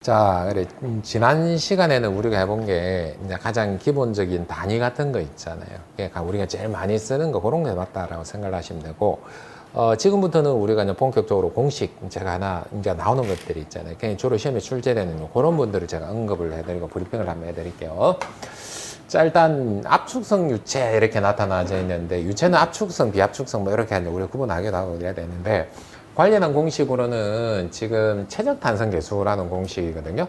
자, 그래. 지난 시간에는 우리가 해본 게 이제 가장 기본적인 단위 같은 거 있잖아요. 그러니까 우리가 제일 많이 쓰는 거 그런 거 해봤다라고 생각을 하시면 되고, 지금부터는 우리가 이제 본격적으로 공식 제가 하나 이제 나오는 것들이 있잖아요. 그냥 주로 시험에 출제되는 그런 분들을 제가 언급을 해드리고 브리핑을 한번 해드릴게요. 자, 일단 압축성 유체 이렇게 나타나져 있는데, 유체는 압축성, 비압축성 뭐 이렇게 우리가 구분하기도 하고 그래야 되는데, 관련한 공식으로는 지금 최적단성계수라는 공식이거든요.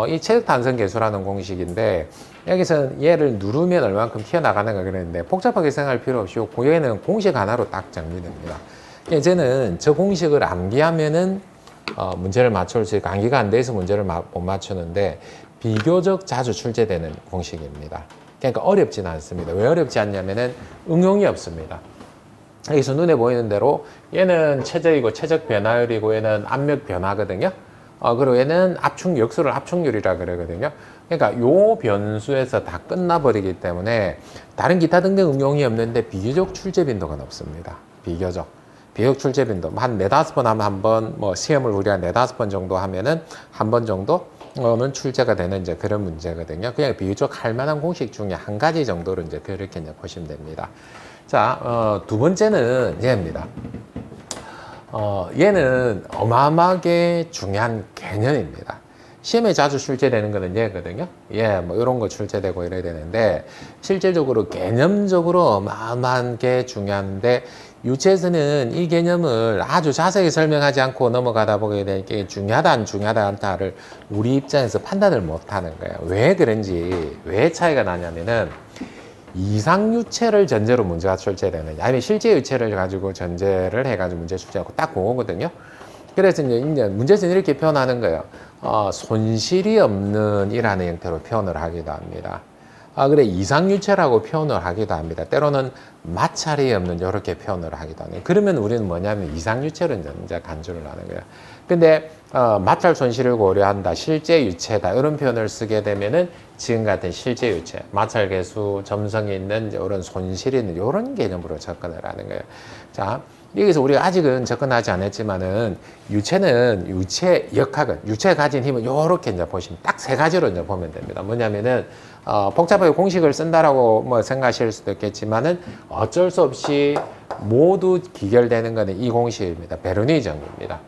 이 최적단성계수라는 공식인데, 여기서 얘를 누르면 얼만큼 튀어나가는가 그랬는데, 복잡하게 생각할 필요 없이 얘는 공식 하나로 딱 정리됩니다. 이제는 저 공식을 암기하면은 문제를 맞출 수 있고, 암기가 안 돼서 문제를 못 맞추는데, 비교적 자주 출제되는 공식입니다. 그러니까 어렵지는 않습니다. 왜 어렵지 않냐면은 응용이 없습니다. 여기서 눈에 보이는 대로 얘는 최적이고 최적 변화율이고 얘는 압력 변화거든요. 그리고 얘는 역수를 압축률이라 그러거든요. 그러니까 요 변수에서 다 끝나버리기 때문에 다른 기타 등등 응용이 없는데 비교적 출제 빈도가 높습니다. 비교적 출제 빈도 한 4-5번 하면 한 번, 뭐 시험을 우리가 4-5번 정도 하면은 한 번 정도는 출제가 되는 이제 그런 문제거든요. 그냥 비교적 할 만한 공식 중에 한 가지 정도로 이제 그렇게 이제 보시면 됩니다. 자, 두 번째는 얘입니다. 얘는 어마어마하게 중요한 개념입니다. 시험에 자주 출제되는 거는 얘거든요. 뭐 이런 거 출제되고 이래야 되는데, 실질적으로 개념적으로 어마어마한 게 중요한데, 유체에서는 이 개념을 아주 자세히 설명하지 않고 넘어가다 보게 되니까 중요하다, 안 중요하다, 않다를 우리 입장에서 판단을 못 하는 거예요. 왜 그런지, 왜 차이가 나냐면은, 이상유체를 전제로 문제가 출제되느냐, 아니면 실제 유체를 가지고 전제를 해가지고 문제 출제하고 딱 그거거든요. 그래서 이제 문제에서는 이렇게 표현하는 거예요. 손실이 없는 이라는 형태로 표현을 하기도 합니다. 그래, 이상유체라고 표현을 하기도 합니다. 때로는 마찰이 없는 이렇게 표현을 하기도 합니다. 그러면 우리는 뭐냐면 이상유체를 이제 간주를 하는 거예요. 근데 마찰 손실을 고려한다, 실제 유체다 이런 표현을 쓰게 되면은 지금 같은 실제 유체, 마찰 계수, 점성이 있는 이런 손실이 있는 이런 개념으로 접근을 하는 거예요. 자, 여기서 우리가 아직은 접근하지 않았지만은 유체는 유체 역학은 유체가 가진 힘은 요렇게 이제 보시면 딱 3가지로 이제 보면 됩니다. 뭐냐면은 복잡하게 공식을 쓴다라고 뭐 생각하실 수도 있겠지만은 어쩔 수 없이 모두 기결되는 거는 이 공식입니다. 베르니 정리입니다.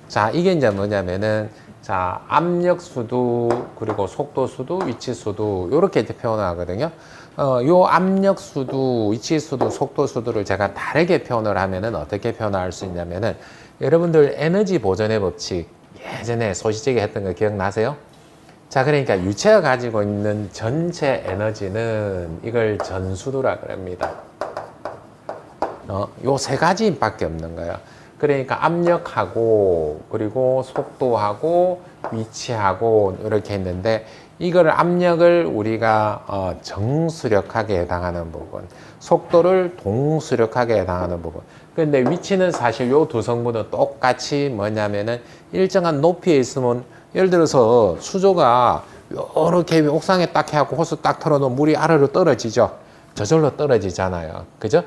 자, 이게 이제 뭐냐면은, 자, 압력 수도, 그리고 속도 수도, 위치 수도, 요렇게 이제 표현을 하거든요. 요 압력 수도, 위치 수도, 속도 수도를 제가 다르게 표현을 하면은 어떻게 표현할 수 있냐면은, 여러분들 에너지 보존의 법칙, 예전에 소시적에 했던 거 기억나세요? 자, 그러니까 유체가 가지고 있는 전체 에너지는 이걸 전수도라 그럽니다. 요 3가지밖에 없는 거예요. 그러니까 압력하고 그리고 속도하고 위치하고 이렇게 있는데, 이걸 압력을 우리가 정수력학에 해당하는 부분, 속도를 동수력학에 해당하는 부분. 근데 위치는 사실 요 두 성분은 똑같이 뭐냐면은 일정한 높이에 있으면, 예를 들어서 수조가 이렇게 옥상에 딱 해갖고 호수 딱 털어놓으면 물이 아래로 떨어지죠. 저절로 떨어지잖아요. 그죠?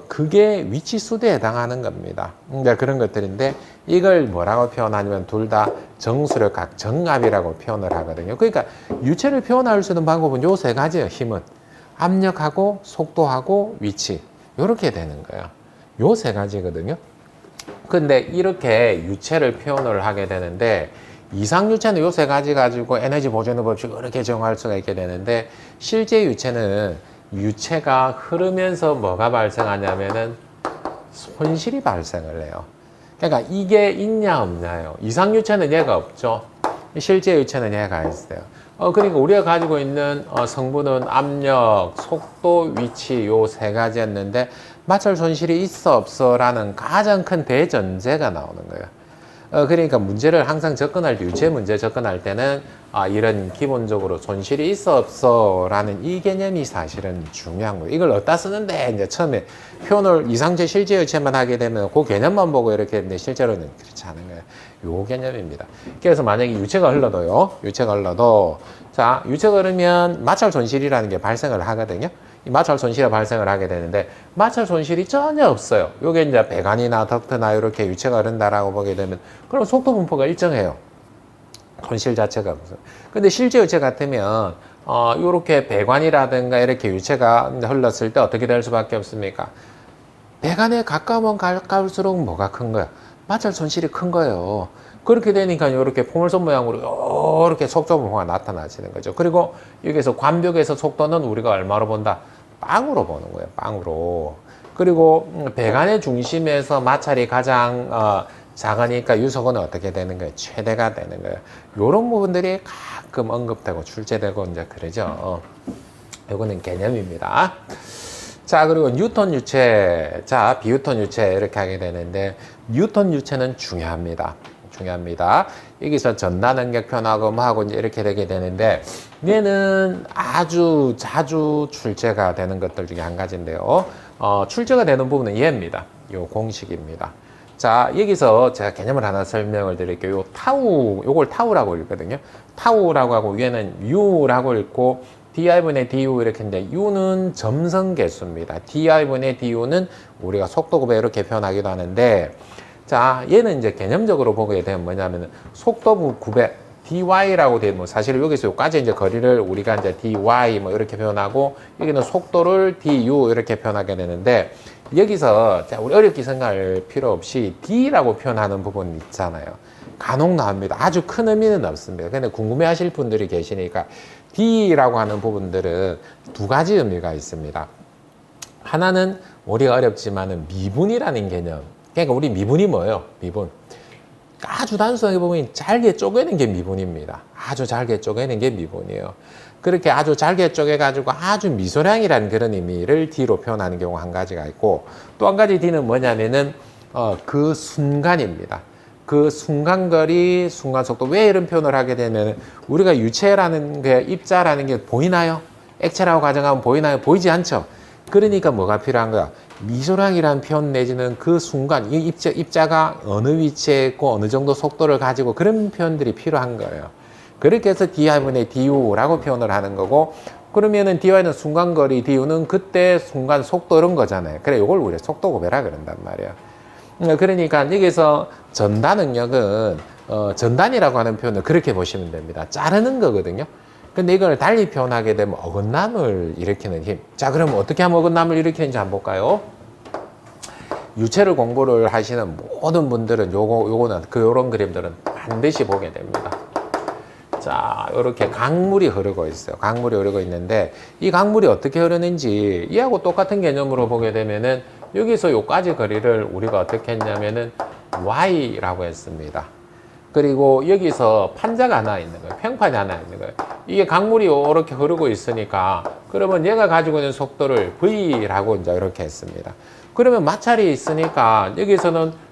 그게 위치 수도에 해당하는 겁니다. 그런 것들인데, 이걸 뭐라고 표현하냐면 둘 다 정수력학, 정압이라고 표현을 하거든요. 그러니까 유체를 표현할 수 있는 방법은 요 3가지예요. 힘은 압력하고 속도하고 위치, 요렇게 되는 거예요. 요 3가지거든요. 근데 이렇게 유체를 표현을 하게 되는데, 이상유체는 요 3가지 가지고 에너지 보존의 법칙을 이렇게 정할 수가 있게 되는데, 실제 유체는 유체가 흐르면서 뭐가 발생하냐면은 손실이 발생을 해요. 그러니까 이게 있냐 없냐요. 이상유체는 얘가 없죠. 실제 유체는 얘가 있어요. 그러니까 우리가 가지고 있는 성분은 압력, 속도, 위치 요 3가지였는데, 마찰 손실이 있어 없어라는 가장 큰 대전제가 나오는 거예요. 그러니까 문제를 항상 접근할 때, 유체 문제 접근할 때는 이런 기본적으로 손실이 있어 없어 라는 이 개념이 사실은 중요한 거예요. 이걸 어디다 쓰는데, 이제 처음에 표현을 이상체 실제 유체만 하게 되면 그 개념만 보고 이렇게 했는데, 실제로는 그렇지 않은 거예요. 요 개념입니다. 그래서 만약에 유체가 흘러도, 자, 유체가 흐르면 마찰 손실이라는 게 발생을 하거든요. 이 마찰 손실이 발생을 하게 되는데 마찰 손실이 전혀 없어요. 요게 이제 배관이나 덕트나 이렇게 유체가 흐른다라고 보게 되면 그럼 속도 분포가 일정해요. 손실 자체가 없어요. 근데 실제 유체 같으면 요렇게 배관이라든가 이렇게 유체가 흘렀을 때 어떻게 될 수밖에 없습니까? 배관에 가까우면 가까울수록 뭐가 큰 거야? 마찰 손실이 큰 거예요. 그렇게 되니까 이렇게 포물선 모양으로 이렇게 속도 분포가 나타나지는 거죠. 그리고 여기서 관벽에서 속도는 우리가 얼마로 본다? 빵으로 보는 거예요. 빵으로. 그리고 배관의 중심에서 마찰이 가장 작으니까 유속은 어떻게 되는 거예요? 최대가 되는 거예요. 이런 부분들이 가끔 언급되고 출제되고 이제 그러죠. 요거는 개념입니다. 자, 그리고 뉴턴 유체. 자, 비뉴턴 유체 이렇게 하게 되는데 뉴턴 유체는 중요합니다. 여기서 전단응격 편화금하고 이제 이렇게 되게 되는데 얘는 아주 자주 출제가 되는 것들 중에 한 가지인데요. 출제가 되는 부분은 얘입니다. 요 공식입니다. 자, 여기서 제가 개념을 하나 설명을 드릴게요. 요 타우, 요걸 타우라고 읽거든요. 타우라고 하고 위에는 U라고 읽고 di분의 du 이렇게 했는데 U는 점성 개수입니다. di분의 du는 우리가 속도급에 이렇게 표현하기도 하는데 자, 얘는 이제 개념적으로 보게 되면 뭐냐면은 속도 굽에 dy라고 되면 사실 여기서 여기까지 이제 거리를 우리가 이제 dy 뭐 이렇게 표현하고 여기는 속도를 du 이렇게 표현하게 되는데 여기서 자, 우리 어렵게 생각할 필요 없이 d라고 표현하는 부분 있잖아요. 간혹 나옵니다. 아주 큰 의미는 없습니다. 근데 궁금해 하실 분들이 계시니까 d라고 하는 부분들은 두 가지 의미가 있습니다. 하나는 우리가 어렵지만은 미분이라는 개념. 그러니까 우리 미분이 뭐예요? 미분. 아주 단순하게 보면 잘게 쪼개는 게 미분입니다. 아주 잘게 쪼개는 게 미분이에요. 그렇게 아주 잘게 쪼개가지고 아주 미소량이라는 그런 의미를 D로 표현하는 경우가 한 가지가 있고 또 한 가지 D는 뭐냐면은 그 순간입니다. 그 순간거리, 순간속도. 왜 이런 표현을 하게 되면 우리가 유체라는 게 입자라는 게 보이나요? 액체라고 가정하면 보이나요? 보이지 않죠? 그러니까 뭐가 필요한 거야? 미소량이라는 표현 내지는 그 순간 이 입자가 어느 위치에 있고 어느 정도 속도를 가지고 그런 표현들이 필요한 거예요. 그렇게 해서 di분의 du라고 표현을 하는 거고 그러면은 dy는 순간거리, du는 그때 순간 속도 이런 거잖아요. 그래 이걸 우리가 속도고배라 그런단 말이에요. 그러니까 여기서 전단 능력은 전단이라고 하는 표현을 그렇게 보시면 됩니다. 자르는 거거든요. 근데 이걸 달리 표현하게 되면 어긋남을 일으키는 힘. 자, 그럼 어떻게 하면 어긋남을 일으키는지 한번 볼까요? 유체를 공부를 하시는 모든 분들은 요거는 요런 그림들은 반드시 보게 됩니다. 자, 이렇게 강물이 흐르고 있어요. 강물이 흐르고 있는데 이 강물이 어떻게 흐르는지 이하고 똑같은 개념으로 보게 되면은 여기서 요까지 거리를 우리가 어떻게 했냐면은 y라고 했습니다. 그리고 여기서 판자가 하나 있는 거예요. 평판이 하나 있는 거예요. 이게 강물이 이렇게 흐르고 있으니까 그러면 얘가 가지고 있는 속도를 v라고 이제 이렇게 했습니다. 그러면 마찰이 있으니까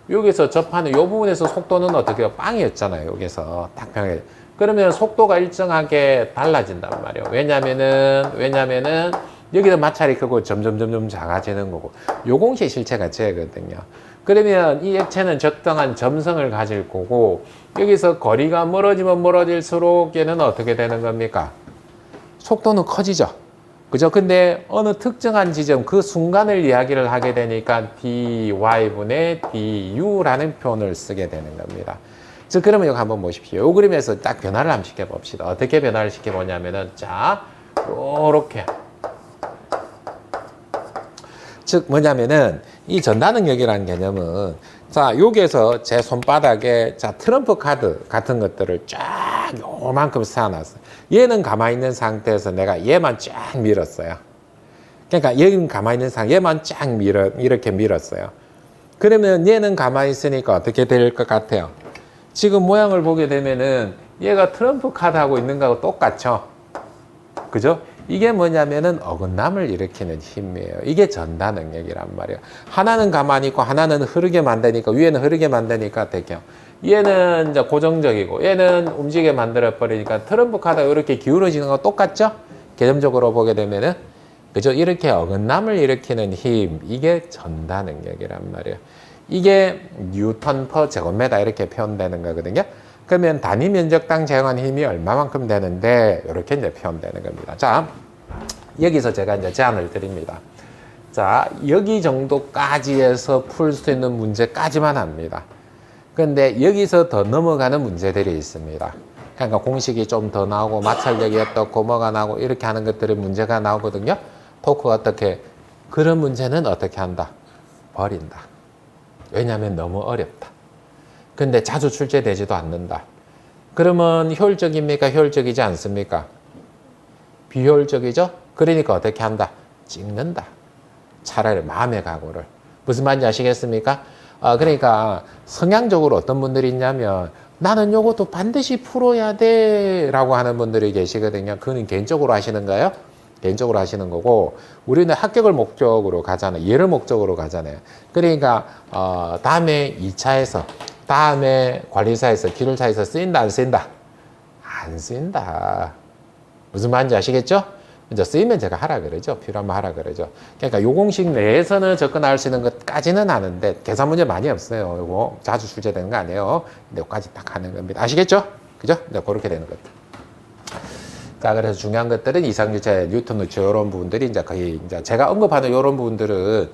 여기서 접하는 이 부분에서 속도는 어떻게 해요? 빵이었잖아요. 여기서 딱 평해. 그러면 속도가 일정하게 달라진단 말이에요. 왜냐면은 여기서 마찰이 크고 점점 작아지는 거고 요 공식 실체가 쟤거든요. 그러면 이 액체는 적당한 점성을 가질 거고 여기서 거리가 멀어지면 멀어질수록 얘는 어떻게 되는 겁니까? 속도는 커지죠. 그죠? 근데 어느 특정한 지점 그 순간을 이야기를 하게 되니까 dy분의 du라는 표현을 쓰게 되는 겁니다. 즉 그러면 이거 한번 보십시오. 이 그림에서 딱 변화를 한번 시켜봅시다. 어떻게 변화를 시켜보냐면은 자 요렇게 즉 뭐냐면은 이 전단능력이라는 개념은 자 여기에서 제 손바닥에 자 트럼프 카드 같은 것들을 쫙 요만큼 쌓아놨어요. 얘는 가만히 있는 상태에서 내가 얘만 쫙 밀었어요. 그러니까 얘는 가만히 있는 상태 얘만 쫙 이렇게 밀었어요. 그러면 얘는 가만히 있으니까 어떻게 될 것 같아요? 지금 모양을 보게 되면은 얘가 트럼프 카드하고 있는 거하고 똑같죠. 그죠? 이게 뭐냐면은 어긋남을 일으키는 힘이에요. 이게 전단 능력이란 말이에요. 하나는 가만히 있고 하나는 흐르게 만드니까 위에는 흐르게 만드니까 되죠. 얘는 이제 고정적이고 얘는 움직이게 만들어 버리니까 트럼프 카드가 이렇게 기울어지는 거 똑같죠? 개념적으로 보게 되면은 그죠? 이렇게 어긋남을 일으키는 힘 이게 전단 능력이란 말이에요. 이게 뉴턴 퍼 제곱미터 이렇게 표현되는 거거든요. 그러면 단위 면적당 제공한 힘이 얼마만큼 되는데 이렇게 이제 표현되는 겁니다. 자, 여기서 제가 이제 제안을 드립니다. 자, 여기 정도까지 해서 풀 수 있는 문제까지만 합니다. 근데 여기서 더 넘어가는 문제들이 있습니다. 그러니까 공식이 좀 더 나오고 마찰력이 어떻고 뭐가 나오고 이렇게 하는 것들이 문제가 나오거든요. 토크가 어떻게, 그런 문제는 어떻게 한다? 버린다. 왜냐하면 너무 어렵다. 근데 자주 출제되지도 않는다. 그러면 효율적입니까? 효율적이지 않습니까? 비효율적이죠? 그러니까 어떻게 한다? 찍는다. 차라리 마음의 각오를. 무슨 말인지 아시겠습니까? 그러니까 성향적으로 어떤 분들이 있냐면 나는 요것도 반드시 풀어야 돼 라고 하는 분들이 계시거든요. 그건 개인적으로 하시는 거예요? 개인적으로 하시는 거고, 우리는 합격을 목적으로 가잖아요. 얘를 목적으로 가잖아요. 그러니까 다음에 2차에서, 다음에 관리사에서, 기술사에서 쓰인다 안 쓰인다? 안 쓰인다. 무슨 말인지 아시겠죠? 이제 쓰이면 제가 하라 그러죠. 필요하면 하라 그러죠. 그러니까 요 공식 내에서는 접근할 수 있는 것까지는 아는데 계산 문제 많이 없어요. 요거 자주 출제되는 거 아니에요. 근데 요까지 딱 하는 겁니다. 아시겠죠? 그죠? 이제 그렇게 되는 것들. 자, 그래서 중요한 것들은 이상주체, 뉴턴 루츠 이런 부분들이 이제 거의 이제 제가 언급하는 이런 부분들은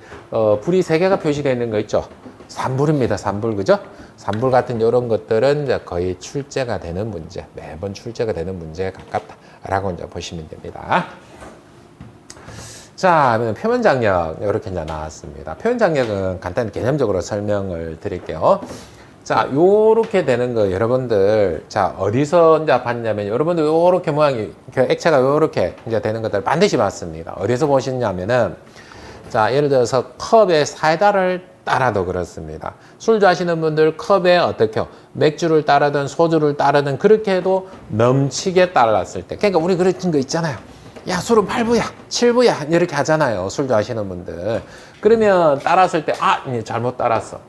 불이 3개가 표시되어 있는 거 있죠. 산불입니다. 산불, 그죠? 산불 같은 이런 것들은 이제 거의 출제가 되는 문제, 매번 출제가 되는 문제에 가깝다라고 이제 보시면 됩니다. 자, 표면 장력 이렇게 이제 나왔습니다. 표면 장력은 간단히 개념적으로 설명을 드릴게요. 자, 요렇게 되는 거 여러분들, 자, 어디서 이제 봤냐면 여러분들 요렇게 모양이, 액체가 요렇게 이제 되는 것들 반드시 봤습니다. 어디서 보셨냐면은, 자, 예를 들어서 컵에 사이다를 따라도 그렇습니다. 술 좋아하시는 분들 컵에 어떻게요? 맥주를 따르든 소주를 따르든 그렇게 해도 넘치게 따랐을 때. 그러니까 우리 그런 거 있잖아요. 야, 술은 8부야, 7부야 이렇게 하잖아요. 술 좋아하시는 분들. 그러면 따랐을 때 잘못 따랐어.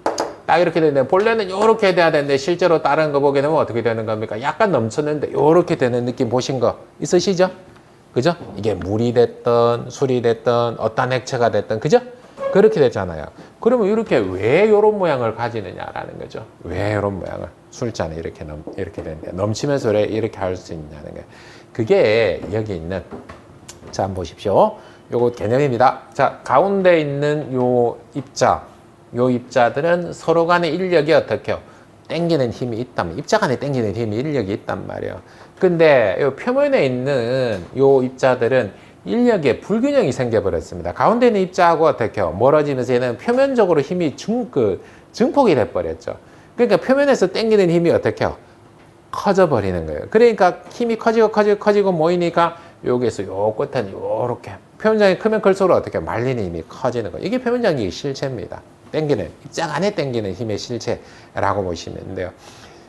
딱 이렇게 되는데 본래는 이렇게 돼야 되는데 실제로 다른 거 보게 되면 어떻게 되는 겁니까? 약간 넘쳤는데 이렇게 되는 느낌 보신 거 있으시죠? 그죠? 이게 물이 됐든 술이 됐든 어떤 액체가 됐든 그죠? 그렇게 되잖아요. 그러면 이렇게 왜 이런 모양을 가지느냐라는 거죠. 왜 이런 모양을 술잔에 이렇게 되는데 넘치면서 왜 이렇게 할 수 있냐는 거예요. 그게 여기 있는, 자 한번 보십시오. 요거 개념입니다. 자, 가운데 있는 요 입자, 요 입자들은 서로 간의 인력이 어떻게요? 땡기는 힘이 있다면, 입자 간에 땡기는 힘이 인력이 있단 말이에요. 근데 요 표면에 있는 요 입자들은 인력에 불균형이 생겨버렸습니다. 가운데 있는 입자하고 어떻게요? 멀어지면서 얘는 표면적으로 힘이 증폭이 돼버렸죠. 그러니까 표면에서 땡기는 힘이 어떻게요? 커져버리는 거예요. 그러니까 힘이 커지고 모이니까 여기에서 요 끝은 요렇게 표면장이 크면 클수록 어떻게 말리는 힘이 커지는 거예요. 이게 표면장의 실체입니다. 땡기는, 입장 안에 땡기는 힘의 실체라고 보시면 돼요.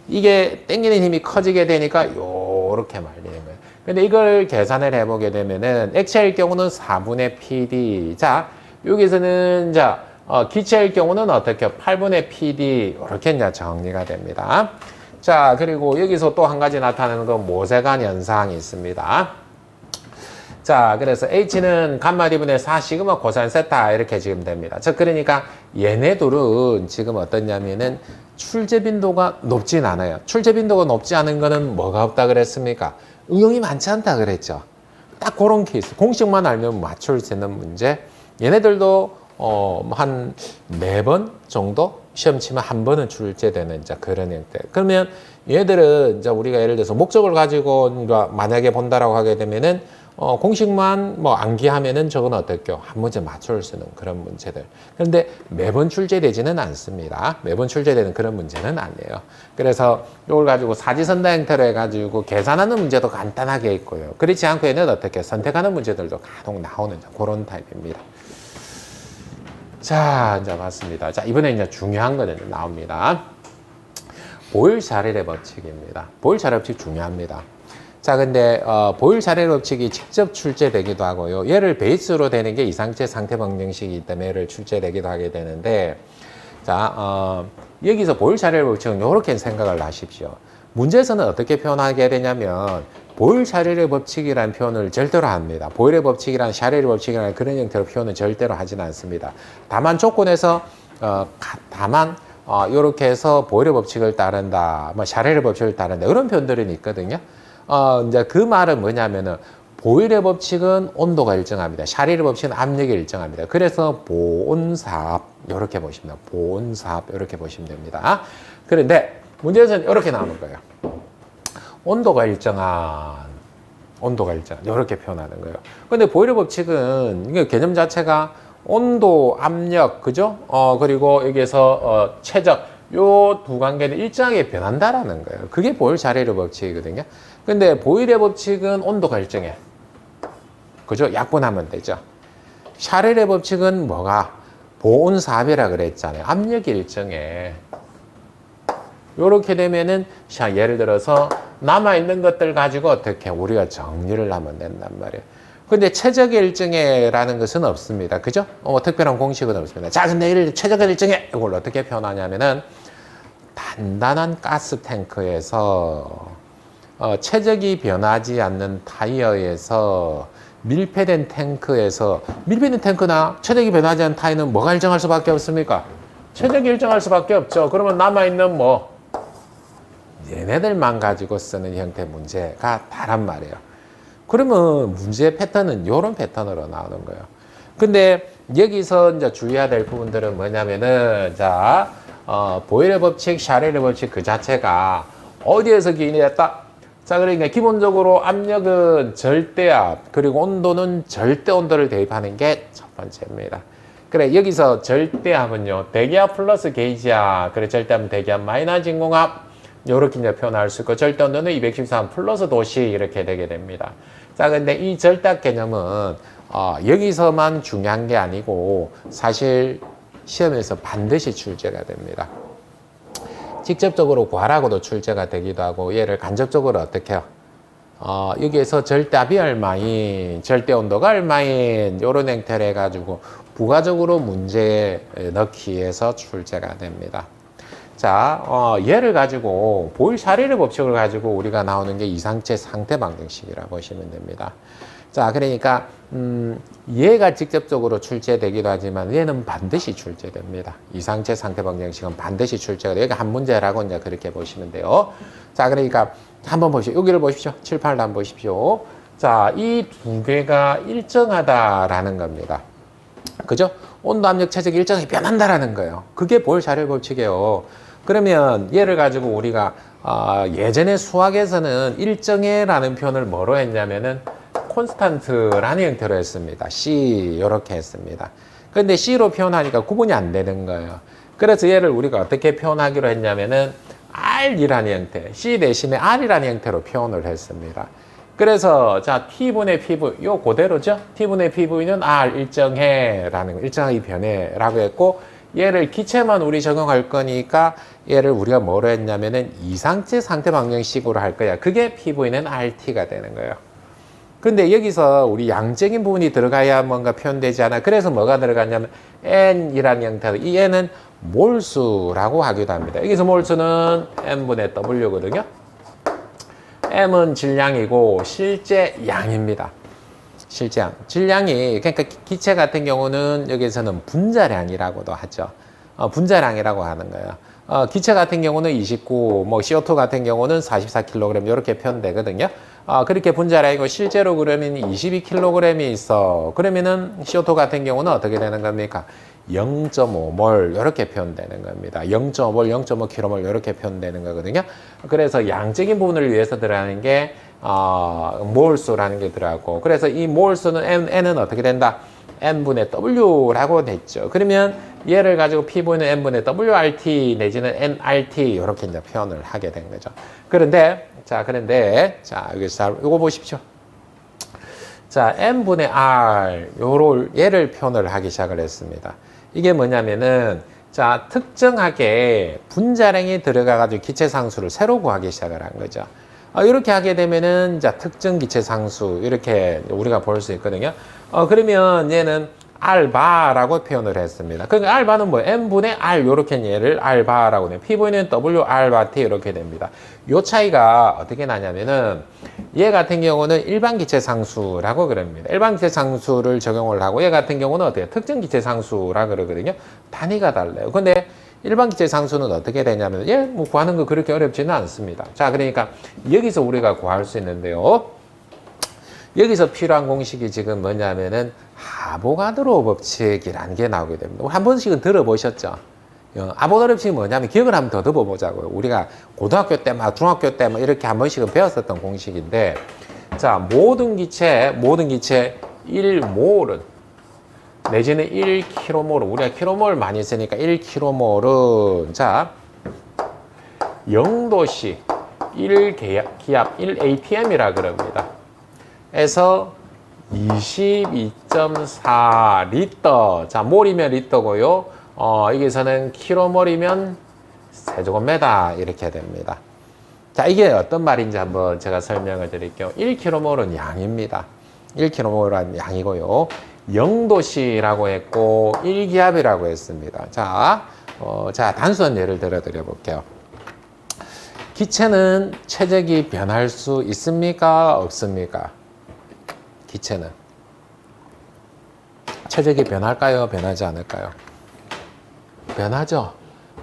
이게 땡기는 힘이 커지게 되니까 요렇게 말리는 거예요. 근데 이걸 계산을 해보게 되면은 액체일 경우는 4분의 PD. 자, 여기서는 자, 기체일 경우는 어떻게 8분의 PD. 이렇게 이제 정리가 됩니다. 자, 그리고 여기서 또 한 가지 나타나는 건 모세관 현상이 있습니다. 자, 그래서 H는 감마 D분의 4 시그마 코사인 세타 이렇게 지금 됩니다. 자, 그러니까 얘네들은 지금 어떠냐면은 출제 빈도가 높진 않아요. 출제 빈도가 높지 않은 거는 뭐가 없다 그랬습니까? 응용이 많지 않다 그랬죠. 딱 그런 케이스. 공식만 알면 맞출 수 있는 문제. 얘네들도 한 4번 정도 시험 치면 한 번은 출제되는 이제 그런 형태. 그러면 얘들은 이제 우리가 예를 들어서 목적을 가지고 만약에 본다라고 하게 되면은 공식만 뭐 암기하면은 저건 어떨게요? 한 문제 맞출 수 있는 그런 문제들. 그런데 매번 출제되지는 않습니다. 매번 출제되는 그런 문제는 아니에요. 그래서 이걸 가지고 사지선다 형태로 해가지고 계산하는 문제도 간단하게 있고요. 그렇지 않고 얘는 어떻게 선택하는 문제들도 간혹 나오는 그런 타입입니다. 자, 이제 맞습니다. 자, 이번에 이제 중요한 거는 나옵니다. 보일-샤렐의 법칙입니다. 보일-샤렐 법칙 중요합니다. 자, 근데 보일-샤렐 법칙이 직접 출제되기도 하고요. 얘를 베이스로 되는 게 이상체 상태 방정식이기 때문에 얘를 출제되기도 하게 되는데, 자, 여기서 보일-샤렐 법칙은 이렇게 생각을 하십시오. 문제에서는 어떻게 표현하게 되냐면 보일-샤렐의 법칙이라는 표현을 절대로 합니다. 보일의 법칙이란 샤렐의 법칙이라는 그런 형태로 표현은 절대로 하지는 않습니다. 다만 조건에서 이렇게 해서 보일의 법칙을 따른다, 뭐 샤렐의 법칙을 따른다 이런 표현들은 있거든요. 이제 그 말은 뭐냐면은 보일의 법칙은 온도가 일정합니다. 샤릴의 법칙은 압력이 일정합니다. 그래서 보온사압 이렇게 보시면 됩니다. 보온사압 이렇게 보시면 됩니다. 그런데 문제에서는 이렇게 나오는 거예요. 온도가 일정한 이렇게 표현하는 거예요. 근데 보일의 법칙은 이게 개념 자체가 온도, 압력, 그죠? 그리고 여기에서 최적 요 두 관계는 일정하게 변한다라는 거예요. 그게 보일 샤릴의 법칙이거든요. 근데 보일의 법칙은 온도가 일정해. 그죠? 약분하면 되죠. 샤릴의 법칙은 뭐가? 보온사압이라 그랬잖아요. 압력이 일정해. 요렇게 되면은, 자, 예를 들어서 남아있는 것들 가지고 어떻게 우리가 정리를 하면 된단 말이에요. 근데 최적의 일정해라는 것은 없습니다. 그죠? 특별한 공식은 없습니다. 자, 근데 이를 최적의 일정해! 이걸 어떻게 표현하냐면은, 단단한 가스 탱크에서 최적이 변하지 않는 타이어에서 밀폐된 탱크에서 밀폐된 탱크나 최적이 변하지 않는 타이어는 뭐가 일정할 수밖에 없습니까? 최적이 일정할 수밖에 없죠. 그러면 남아있는 얘네들만 가지고 쓰는 형태 문제가 다란 말이에요. 그러면 문제의 패턴은 이런 패턴으로 나오는 거예요. 근데 여기서 이제 주의해야 될 부분들은 뭐냐면은, 자, 보일의 법칙, 샤릴의 법칙 그 자체가 어디에서 기인이 됐다? 자, 그러니까 기본적으로 압력은 절대압, 그리고 온도는 절대 온도를 대입하는 게 첫 번째입니다. 그래, 여기서 절대압은요, 대기압 플러스 게이지압, 그래, 절대압은 대기압 마이너스 진공압, 요렇게 이제 표현할 수 있고, 절대 온도는 213 플러스 도시, 이렇게 되게 됩니다. 자, 근데 이 절대압 개념은, 여기서만 중요한 게 아니고, 사실 시험에서 반드시 출제가 됩니다. 직접적으로 구하라고도 출제가 되기도 하고, 얘를 간접적으로 어떻게 해요? 여기에서 절대압이 얼마인, 절대온도가 얼마인, 요런 형태를 해가지고, 부가적으로 문제에 넣기 위해서 출제가 됩니다. 자, 얘를 가지고, 보일 샤릴의 법칙을 가지고 우리가 나오는 게 이상체 상태 방정식이라고 보시면 됩니다. 자, 그러니까, 얘가 직접적으로 출제되기도 하지만 얘는 반드시 출제됩니다. 이상체 상태 방정식은 반드시 출제가 돼요. 여기 한 문제라고 이제 그렇게 보시면 돼요. 자, 그러니까 한번 보시죠. 여기를 보십시오. 7, 8도 한번 보십시오. 자, 이 두 개가 일정하다라는 겁니다. 그죠? 온도, 압력, 최적이 일정하게 변한다라는 거예요. 그게 보일 샤릴 법칙이에요. 그러면 얘를 가지고 우리가 예전에 수학에서는 일정해라는 표현을 뭐로 했냐면은 콘스탄트라는 형태로 했습니다. C 이렇게 했습니다. 그런데 C로 표현하니까 구분이 안 되는 거예요. 그래서 얘를 우리가 어떻게 표현하기로 했냐면은 R이라는 형태, C 대신에 R이라는 형태로 표현을 했습니다. 그래서 자, T분의 PV, 요 그대로죠? T분의 PV는 R 일정해라는 거, 일정하게 변해라고 했고, 얘를 기체만 우리 적용할 거니까 얘를 우리가 뭐로 했냐면은 이상체 상태 방정식으로 할 거야. 그게 PV는 RT가 되는 거예요. 근데 여기서 우리 양적인 부분이 들어가야 뭔가 표현되지 않아. 그래서 뭐가 들어갔냐면 N이라는 형태로, 이 N은 몰수라고 하기도 합니다. 여기서 몰수는 M분의 W거든요. M은 질량이고 실제 양입니다. 실제 양. 질량이, 그러니까 기체 같은 경우는 여기서는 분자량이라고도 하죠. 분자량이라고 하는 거예요. 기체 같은 경우는 29, CO2 같은 경우는 44kg 이렇게 표현되거든요. 그렇게 분자량이고 실제로 그러면 22kg이 있어. 그러면은 CO2 같은 경우는 어떻게 되는 겁니까? 0.5몰 이렇게 표현되는 겁니다. 0.5몰, 0.5km몰 이렇게 표현되는 거거든요. 그래서 양적인 부분을 위해서 들어가는 게 몰수라는 게 들어가고, 그래서 이 몰수는 N은 어떻게 된다? N분의 W라고 됐죠. 그러면 얘를 가지고 P분은 N분의 WRT 내지는 NRT 이렇게 이제 표현을 하게 된 거죠. 그런데 여기서 이거 보십시오. 자, N분의 R 얘를 표현을 하기 시작을 했습니다. 이게 뭐냐면은, 자, 특정하게 분자량이 들어가가지고 기체 상수를 새로 구하기 시작을 한 거죠. 이렇게 하게 되면은, 자, 특정 기체 상수, 이렇게 우리가 볼 수 있거든요. 그러면 얘는 R바라고 표현을 했습니다. 그러니까 R바는 뭐예요? N분의 R, 요렇게 얘를 R바라고 해요. P분은 WRT 이렇게 됩니다. 요 차이가 어떻게 나냐면은, 얘 같은 경우는 일반 기체 상수라고 그럽니다. 일반 기체 상수를 적용을 하고, 얘 같은 경우는 어때요? 특정 기체 상수라 그러거든요. 단위가 달라요. 근데 일반 기체 상수는 어떻게 되냐면, 얘 뭐 구하는 거 그렇게 어렵지는 않습니다. 자, 그러니까 여기서 우리가 구할 수 있는데요. 여기서 필요한 공식이 지금 뭐냐면은 아보가드로 법칙이라는 게 나오게 됩니다. 한 번씩은 들어보셨죠? 아보가드로 법칙이 뭐냐면 기억을 한번 더듬어 보자고요. 우리가 고등학교 때 막 중학교 때 막 이렇게 한 번씩은 배웠었던 공식인데, 자, 모든 기체 1몰은 내지는 1km몰은, 우리가 킬로몰 많이 쓰니까 1km몰은, 자, 0도씨 1기압 1atm이라 그럽니다. 에서 22.4리터. 자, 몰이면 리터고요. 여기서는 킬로몰이면 세제곱미터 이렇게 됩니다. 자, 이게 어떤 말인지 한번 제가 설명을 드릴게요. 1km몰은 양입니다. 1km몰은 양이고요. 0도씨라고 했고 1기압이라고 했습니다. 자, 단순한 예를 들어 볼게요. 기체는 체적이 변할 수 있습니까? 없습니까? 기체는 체적이 변할까요? 변하지 않을까요? 변하죠.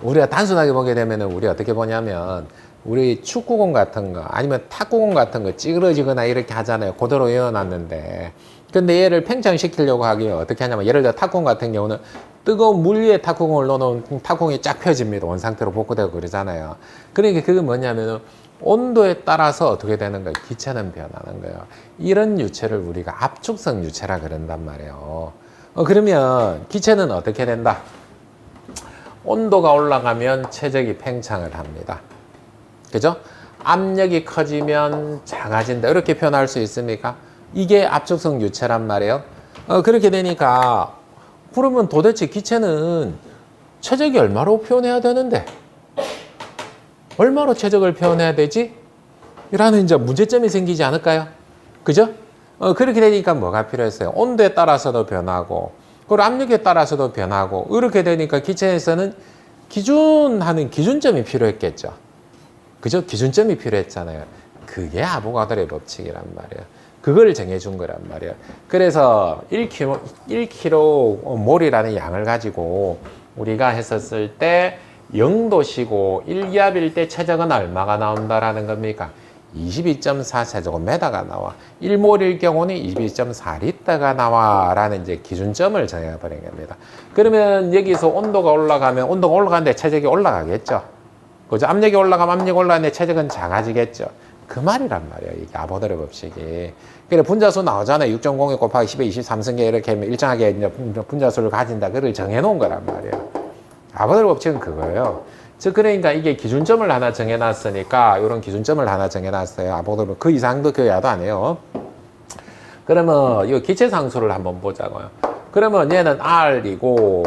우리가 단순하게 보게 되면 우리 어떻게 보냐면, 우리 축구공 같은 거 아니면 탁구공 같은 거 찌그러지거나 이렇게 하잖아요. 그대로 외워놨는데, 근데 얘를 팽창시키려고 하기에 어떻게 하냐면, 예를 들어 탁구공 같은 경우는 뜨거운 물 위에 탁구공을 넣어놓으면 탁구공이 쫙 펴집니다. 원상태로 복구되고 그러잖아요. 그러니까 그게 뭐냐면 온도에 따라서 어떻게 되는 거예요? 기체는 변하는 거예요. 이런 유체를 우리가 압축성 유체라 그런단 말이에요. 그러면 기체는 어떻게 된다? 온도가 올라가면 체적이 팽창을 합니다. 그죠? 압력이 커지면 작아진다. 이렇게 표현할 수 있습니까? 이게 압축성 유체란 말이에요. 그렇게 되니까, 그러면 도대체 기체는 체적이 얼마로 표현해야 되는데? 얼마로 체적을 표현해야 되지? 이라는 이제 문제점이 생기지 않을까요? 그죠? 그렇게 되니까 뭐가 필요했어요? 온도에 따라서도 변하고, 그리고 압력에 따라서도 변하고, 이렇게 되니까 기체에서는 기준하는 기준점이 필요했겠죠. 그죠? 기준점이 필요했잖아요. 그게 아보가드로의 법칙이란 말이에요. 그걸 정해준 거란 말이에요. 그래서 1km몰이라는 양을 가지고 우리가 했었을 때 0도시고 1기압일 때 체적은 얼마가 나온다라는 겁니까? 22.4 세제곱미터가 나와. 1몰일 경우는 22.4리터가 나와. 라는 이제 기준점을 정해버린 겁니다. 그러면 여기서 온도가 올라가는데 체적이 올라가겠죠. 그죠? 압력이 올라가면 압력이 올라가는데 체적은 작아지겠죠. 그 말이란 말이에요. 이게 아보가드로 법칙이. 그래, 분자수 나오잖아요. 6.02 곱하기 10의 23승계 이렇게 하면 일정하게 이제 분자수를 가진다. 그걸 정해놓은 거란 말이에요. 아보가드로 법칙은 그거예요. 즉, 그러니까 이게 기준점을 하나 정해놨으니까, 이런 기준점을 하나 정해놨어요. 아보가드로 그 이상도 그 이하도 안 해요. 그러면 이 기체 상수를 한번 보자고요. 그러면 얘는 R이고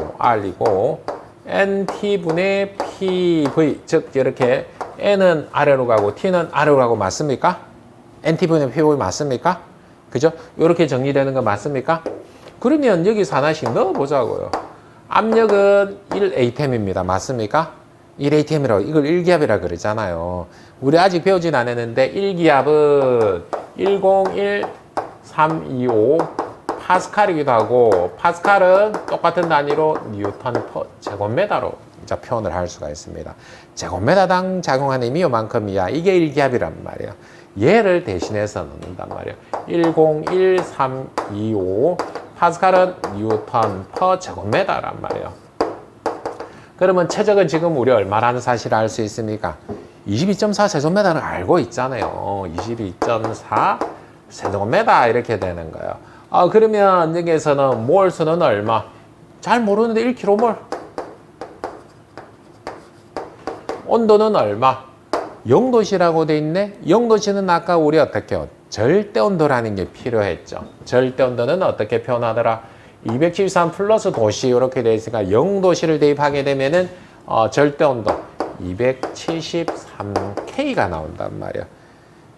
NT분의 PV, 즉 이렇게 N은 아래로 가고 T는 아래로 가고 맞습니까? NT분의 PV 맞습니까? 그죠? 이렇게 정리되는 거 맞습니까? 그러면 여기서 하나씩 넣어보자고요. 압력은 1atm입니다. 맞습니까? 1atm이라고, 이걸 1기압이라 그러잖아요. 우리 아직 배우진 않았는데 1기압은 101325 파스칼이기도 하고, 파스칼은 똑같은 단위로 뉴턴 퍼 제곱미터로 이제 표현을 할 수가 있습니다. 제곱미터당 작용하는 힘이요만큼이야. 이게 1기압이란 말이에요. 얘를 대신해서 넣는단 말이에요. 101325 파스칼은 뉴턴 퍼 제곱미터란 말이에요. 그러면 체적은 지금 우리 얼마라는 사실을 알 수 있습니까? 22.4 세제곱미터는 알고 있잖아요. 22.4 세제곱미터 이렇게 되는 거예요. 그러면 여기에서는 몰수는 얼마? 잘 모르는데 1km몰. 온도는 얼마? 0도씨라고 돼 있네. 0도씨는 아까 우리 어떻게 해요? 절대 온도라는 게 필요했죠. 절대 온도는 어떻게 표현하더라? 273 플러스 도씨 이렇게 돼 있으니까 0도씨를 대입하게 되면은 절대 온도 273K가 나온단 말이야.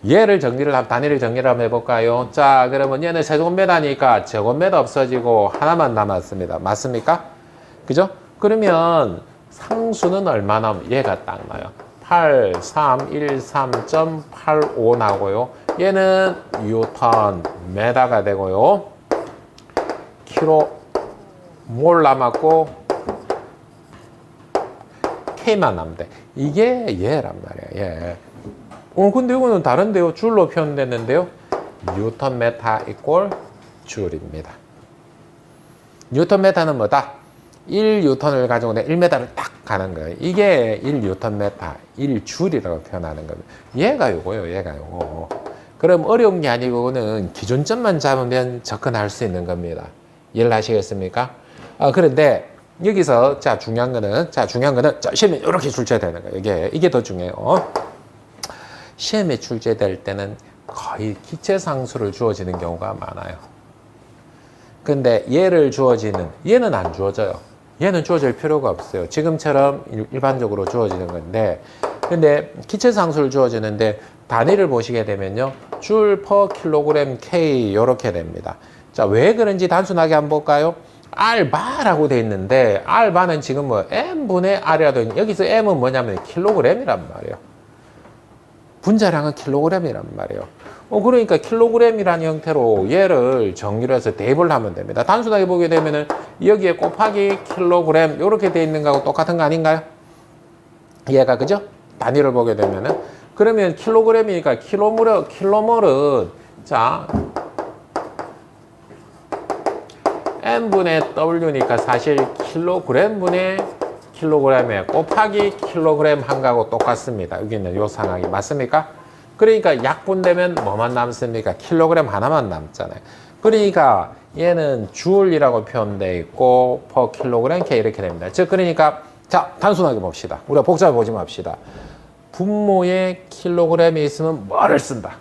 얘를 단위를 정리를 한번 해볼까요? 자, 그러면 얘는 세제곱미터니까 제곱미터 없어지고 하나만 남았습니다. 맞습니까? 그죠? 그러면 상수는 얼마 나오면 얘가 딱 나요. 8313.85 나오고요. 얘는 뉴턴 메다가 되고요. 킬로몰 남았고 K만 남면 돼. 이게 얘란 말이에요. 얘. 근데 이거는 다른데요. 줄로 표현됐는데요. 뉴턴 메타 이꼴 줄입니다. 뉴턴 메타는 뭐다? 1뉴턴을 가지고 내 1m를 딱 가는 거예요. 이게 1뉴턴 메타, 1줄이라고 표현하는 겁니다. 얘가 요거예요, 얘가 요거. 그럼 어려운 게 아니고는 기준점만 잡으면 접근할 수 있는 겁니다. 이해를 하시겠습니까? 그런데 여기서 중요한 거는 시험에 이렇게 출제되는 거예요. 이게 더 중요해요. 시험에 출제될 때는 거의 기체상수를 주어지는 경우가 많아요. 근데 얘는 안 주어져요. 얘는 주어질 필요가 없어요. 지금처럼 일반적으로 주어지는 건데, 근데 기체상수를 주어지는데 단위를 보시게 되면요, 줄 per 킬로그램 K 이렇게 됩니다. 자, 왜 그런지 단순하게 한번 볼까요? R바라고 돼 있는데 R바는 지금 뭐 M분의 R이라도 있는, 여기서 M은 뭐냐면 킬로그램이란 말이에요. 분자량은 킬로그램이란 말이에요. 그러니까 킬로그램이라는 형태로 얘를 정리를 해서 대입을 하면 됩니다. 단순하게 보게 되면은 여기에 곱하기 킬로그램 이렇게 돼 있는 거하고 똑같은 거 아닌가요? 얘가 그죠? 단위를 보게 되면은 그러면 킬로그램이니까 킬로몰은 자 M분의 W니까 사실 킬로그램분의 킬로그램에 곱하기 킬로그램 한 거하고 똑같습니다. 여기는 요 상황이 맞습니까? 그러니까 약분되면 뭐만 남습니까? 킬로그램 하나만 남잖아요. 그러니까 얘는 줄이라고 표현되어 있고 per 킬로그램 K 이렇게 됩니다. 즉 그러니까 자 단순하게 봅시다. 우리가 복잡해 보지 맙시다. 분모에 킬로그램이 있으면 뭐를 쓴다?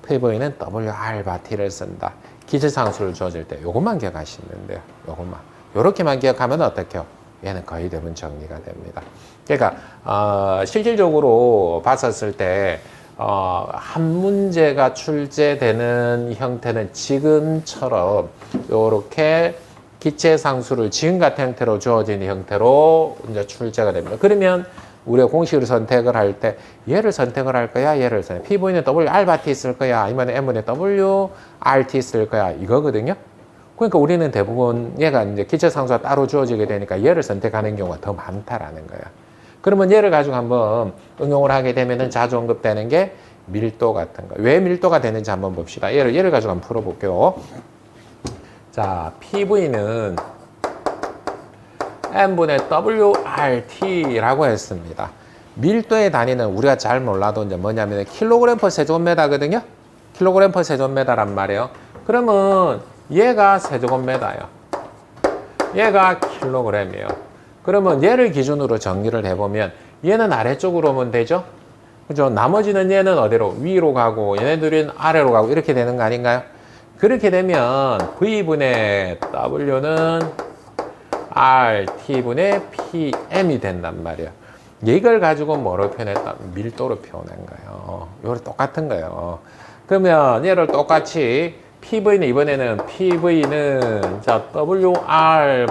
PV는 WR/T를 쓴다. 기체상수를 주어질 때 요것만 기억하시면 돼요. 요것만. 요렇게만 기억하면 어떡해요? 얘는 거의 대부분 정리가 됩니다. 그러니까 실질적으로 봤었을 때 한 문제가 출제되는 형태는 지금처럼 요렇게 기체상수를 지금 같은 형태로 주어진 형태로 이제 출제가 됩니다. 그러면 우리가 공식을 선택을 할 때 얘를 선택을 할 거야, 얘를 선택. P분의 WR/T 쓸 거야, 아니면 M분의 WRT 쓸 거야, 이거거든요. 그러니까 우리는 대부분 얘가 이제 기체상수가 따로 주어지게 되니까 얘를 선택하는 경우가 더 많다라는 거야. 그러면 얘를 가지고 한번 응용을 하게 되면은 자주 언급되는 게 밀도 같은 거. 왜 밀도가 되는지 한번 봅시다. 얘를 가지고 한번 풀어볼게요. 자, PV는 M분의 WRT라고 했습니다. 밀도의 단위는 우리가 잘 몰라도 이제 뭐냐면 킬로그램 per 세제곱미터거든요. 킬로그램 per 세제곱미터란 말이에요. 그러면 얘가 세제곱미터예요. 얘가 킬로그램이에요. 그러면 얘를 기준으로 정리를 해보면 얘는 아래쪽으로 오면 되죠? 그죠? 나머지는 얘는 어디로? 위로 가고 얘네들은 아래로 가고 이렇게 되는 거 아닌가요? 그렇게 되면 V분의 W는 RT분의 PM이 된단 말이에요. 이걸 가지고 뭐로 표현했다? 밀도로 표현한 거예요. 이거 똑같은 거예요. 그러면 얘를 똑같이 PV는 이번에는 PV는 자 WR/T라고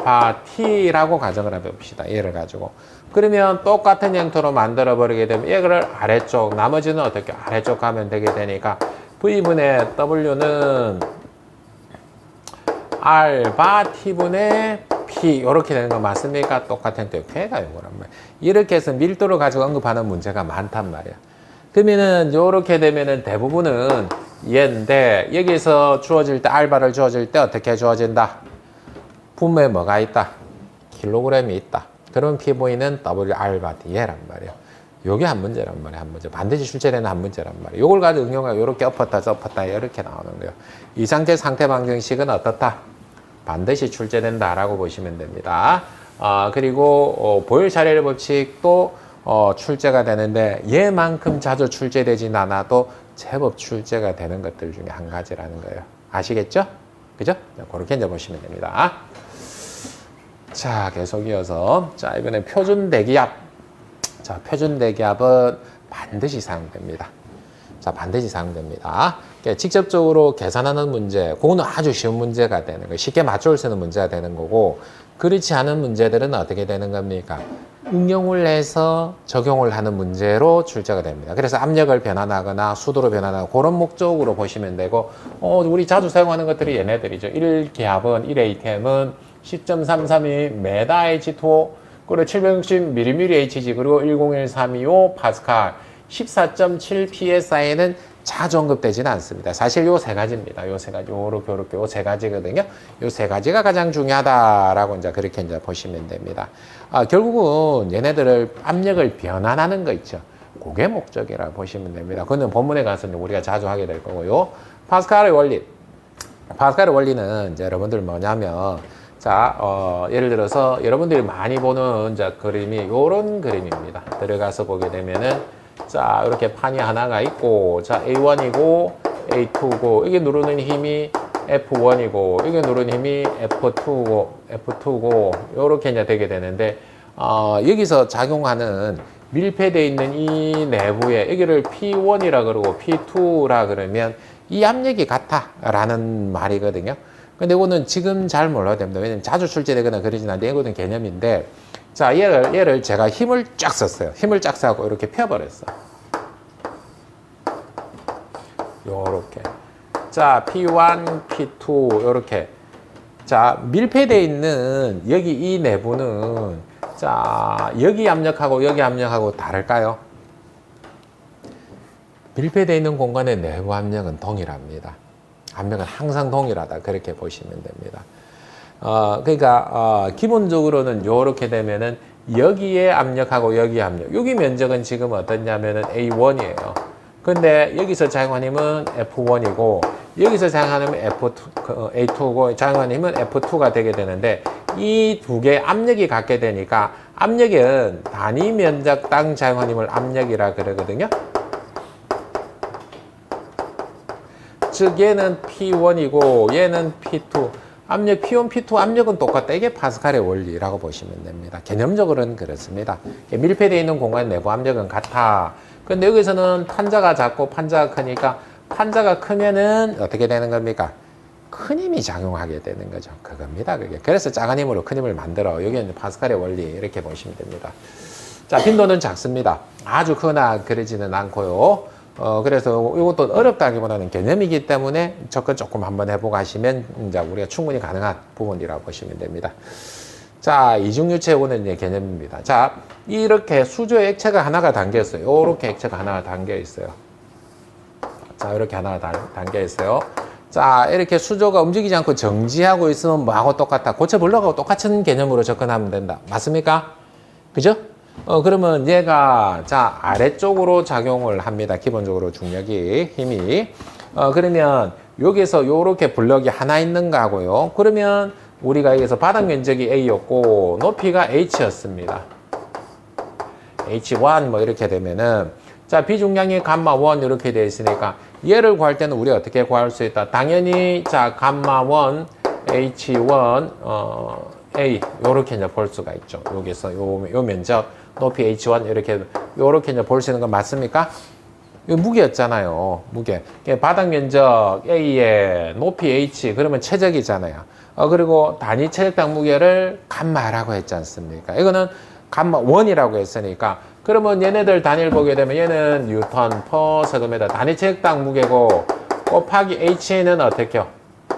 가정을 해봅시다. 얘를 가지고. 그러면 똑같은 형태로 만들어 버리게 되면 얘를 아래쪽, 나머지는 어떻게 아래쪽 가면 되게 되니까 V분의 W는 R/T분의 P 이렇게 되는 거 맞습니까? 똑같은 또 K가 이거란 말이야. 이렇게 해서 밀도를 가지고 언급하는 문제가 많단 말이야. 그러면은 이렇게 되면은 대부분은 얘인데 여기서 주어질 때 알바를 주어질 때 어떻게 주어진다? 분모에 뭐가 있다? 킬로그램이 있다. 그러면 PV는 WR/T 얘란 말이야. 요게 한 문제란 말이야. 한 문제. 반드시 출제되는 한 문제란 말이야. 요걸 가지고 응용하고 이렇게 엎었다 엎었다 이렇게 나오는 거예요. 이 상태 방정식은 어떻다? 반드시 출제된다라고 보시면 됩니다. 그리고 보혈차례 법칙도 출제가 되는데 얘만큼 자주 출제되진 않아도 제법 출제가 되는 것들 중에 한 가지라는 거예요. 아시겠죠? 그죠? 그렇게 이제 보시면 됩니다. 자, 계속 이어서 자 이번에 표준 대기압. 자, 표준 대기압은 반드시 사용됩니다. 자, 반드시 사용됩니다. 직접적으로 계산하는 문제, 그거는 아주 쉬운 문제가 되는 거예요. 쉽게 맞출 수 있는 문제가 되는 거고, 그렇지 않은 문제들은 어떻게 되는 겁니까? 응용을 해서 적용을 하는 문제로 출제가 됩니다. 그래서 압력을 변환하거나 수도로 변환하거나 그런 목적으로 보시면 되고, 우리 자주 사용하는 것들이 얘네들이죠. 1기압은, 1ATM은 10.332 메다-H2O, 그리고 760mmHg, 그리고 101,325 파스칼, 14.7 PSI는 자주 언급되지는 않습니다. 사실 요 세 가지입니다. 요 세 가지, 요렇게, 요 세 가지거든요. 요 세 가지가 가장 중요하다라고 이제 그렇게 이제 보시면 됩니다. 결국은 얘네들을 압력을 변환하는 거 있죠. 그게 목적이라 보시면 됩니다. 그거는 본문에 가서 우리가 자주 하게 될 거고요. 파스칼의 원리. 파스칼의 원리는 이제 여러분들 뭐냐면, 자, 예를 들어서 여러분들이 많이 보는 이제 그림이 요런 그림입니다. 들어가서 보게 되면은, 자, 이렇게 판이 하나가 있고, 자, A1이고, A2고, 이게 누르는 힘이 F1이고, 이게 누르는 힘이 F2고, 요렇게 이제 되게 되는데, 여기서 작용하는 밀폐되어 있는 이 내부에, 여기를 P1이라 그러고 P2라 그러면 이 압력이 같다라는 말이거든요. 근데 이거는 지금 잘 몰라야 됩니다. 왜냐면 자주 출제되거나 그러진 않는데 이거는 개념인데, 자, 얘를 제가 힘을 쫙 썼어요. 힘을 쫙 써고 이렇게 펴버렸어. 요렇게. 자, P1, P2, 요렇게. 자, 밀폐되어 있는 여기 이 내부는, 자, 여기 압력하고 여기 압력하고 다를까요? 밀폐되어 있는 공간의 내부 압력은 동일합니다. 압력은 항상 동일하다. 그렇게 보시면 됩니다. 그러니까, 기본적으로는 요렇게 되면은 여기에 압력하고 여기 압력. 여기 면적은 지금 어떠냐면은 A1이에요. 근데 여기서 작용하는 힘은 F1이고, 여기서 작용하는 힘은 A2고, 작용하는 힘은 F2가 되게 되는데, 이 두 개의 압력이 같게 되니까, 압력은 단위 면적당 작용하는 힘을 압력이라 그러거든요. 즉 얘는 P1이고 얘는 P2. 압력 P1, P2 압력은 똑같다. 이게 파스칼의 원리라고 보시면 됩니다. 개념적으로는 그렇습니다. 밀폐되어 있는 공간 내부 압력은 같아. 근데 여기서는 판자가 작고 판자가 크니까 판자가 크면은 어떻게 되는 겁니까? 큰 힘이 작용하게 되는 거죠. 그겁니다. 그게. 그래서 작은 힘으로 큰 힘을 만들어. 여기는 파스칼의 원리 이렇게 보시면 됩니다. 자, 빈도는 작습니다. 아주 크거나 그러지는 않고요. 그래서 이것도 어렵다기보다는 개념이기 때문에 접근 조금 한번 해보고 하시면 이제 우리가 충분히 가능한 부분이라고 보시면 됩니다. 자, 이중유체고는 이제 개념입니다. 자, 이렇게 수조 액체가 하나가 담겨 있어요. 이렇게 액체가 하나가 담겨 있어요. 자, 이렇게 하나가 담겨 있어요. 자, 이렇게 수조가 움직이지 않고 정지하고 있으면 뭐하고 똑같다? 고체 블록하고 똑같은 개념으로 접근하면 된다. 맞습니까? 그죠? 그러면 얘가, 자, 아래쪽으로 작용을 합니다. 기본적으로 중력이, 힘이. 그러면 여기서 요렇게 블럭이 하나 있는 거고요. 그러면 우리가 여기서 바닥 면적이 A였고, 높이가 H였습니다. H1 뭐 이렇게 되면은, 자, 비중량이 감마1 이렇게 되어 있으니까, 얘를 구할 때는 우리가 어떻게 구할 수 있다? 당연히, 자, 감마1, H1, A, 요렇게 이제 볼 수가 있죠. 여기서 요 면적. 높이 H1 이렇게 이제 볼 수 있는 건 맞습니까? 이거 무게였잖아요. 무게. 바닥 면적 A에 높이 H 그러면 최적이잖아요. 그리고 단위 체적당 무게를 감마라고 했지 않습니까? 이거는 감마 1이라고 했으니까 그러면 얘네들 단위를 보게 되면 얘는 뉴턴 퍼 세제곱미터 단위 체적당 무게고 곱하기 H는 어떻게요?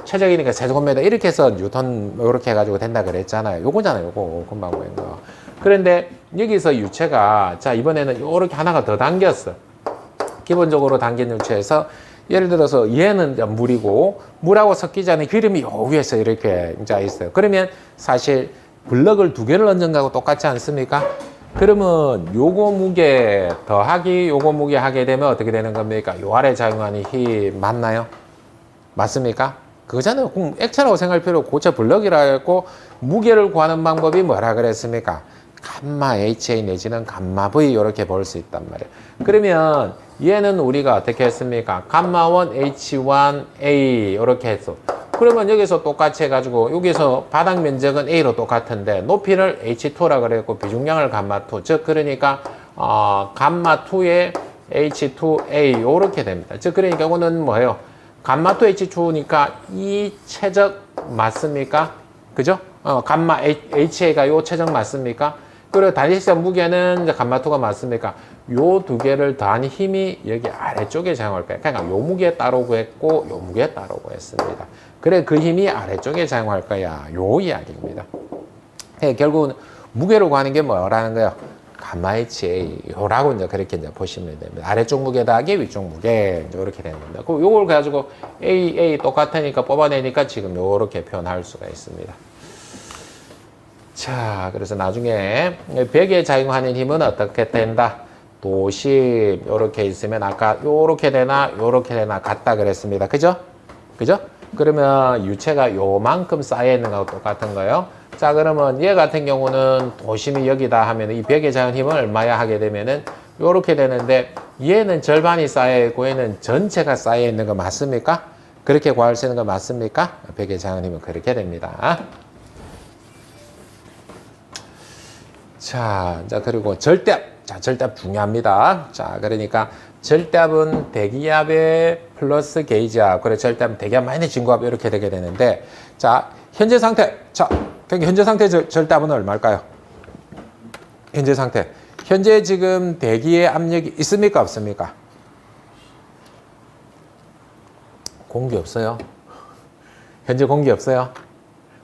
최적이니까 세제곱미터 이렇게 해서 뉴턴 이렇게 해가지고 된다 그랬잖아요. 요거잖아요. 요거 금방 보인 거. 그런데 여기서 유체가 자 이번에는 이렇게 하나가 더 당겼어. 기본적으로 당긴 유체에서 예를 들어서 얘는 물이고 물하고 섞이지 않은 기름이 요 위에서 이렇게 이제 있어요. 그러면 사실 블럭을 두 개를 얹은 거하고 똑같지 않습니까? 그러면 요거 무게 더하기 요거 무게 하게 되면 어떻게 되는 겁니까? 요 아래 작용하는 힘 맞나요? 맞습니까? 그거잖아요. 액체라고 생각할 필요 없고 고체 블럭이라 했고 무게를 구하는 방법이 뭐라 그랬습니까? 감마 HA 내지는 감마 V 이렇게 볼 수 있단 말이에요. 그러면 얘는 우리가 어떻게 했습니까? 감마 1 H1 A 이렇게 했어. 그러면 여기서 똑같이 해가지고 여기서 바닥 면적은 A로 똑같은데 높이를 H2라 그랬고 비중량을 감마 2. 즉 그러니까 감마 2에 H2A 이렇게 됩니다. 즉 그러니까 이거는 뭐예요? 감마 2 H2니까 이 최적 맞습니까? 그죠? 감마 HA가 요 최적 맞습니까? 그리고 단위시점 무게는 이제 감마2가 맞습니까? 요 두 개를 더한 힘이 여기 아래쪽에 작용할 거예요. 그러니까 요 무게 따로 구했고, 요 무게 따로 구했습니다. 그래, 그 힘이 아래쪽에 작용할 거야. 요 이야기입니다. 결국은 무게로 구하는 게 뭐라는 거예요? 가마-HA 요라고 이제 그렇게 이제 보시면 됩니다. 아래쪽 무게 더하기 위쪽 무게 이렇게 되는 겁니다. 그 요걸 가지고 A 똑같으니까 뽑아내니까 지금 요렇게 표현할 수가 있습니다. 자, 그래서 나중에 벽에 작용하는 힘은 어떻게 된다? 도심 요렇게 있으면 아까 요렇게 되나 요렇게 되나 같다 그랬습니다. 그죠? 그죠? 그러면 유체가 요만큼 쌓여 있는 거하고 똑같은 거예요. 자, 그러면 얘 같은 경우는 도심이 여기다 하면 이 벽에 작용 힘을 얼마야 하게 되면은 요렇게 되는데 얘는 절반이 쌓여 있고 얘는 전체가 쌓여 있는 거 맞습니까? 그렇게 구할 수 있는 거 맞습니까? 벽에 작용 힘은 그렇게 됩니다. 자, 그리고 절대압. 자, 절대압 중요합니다. 자, 그러니까 절대압은 대기압에 플러스 게이지압. 그래, 절대압은 대기압 마이너스 진구압 이렇게 되게 되는데, 자, 현재 상태. 자, 그러니까 현재 상태 절대압은 얼마일까요? 현재 상태. 현재 지금 대기의 압력이 있습니까? 없습니까? 공기 없어요. 현재 공기 없어요.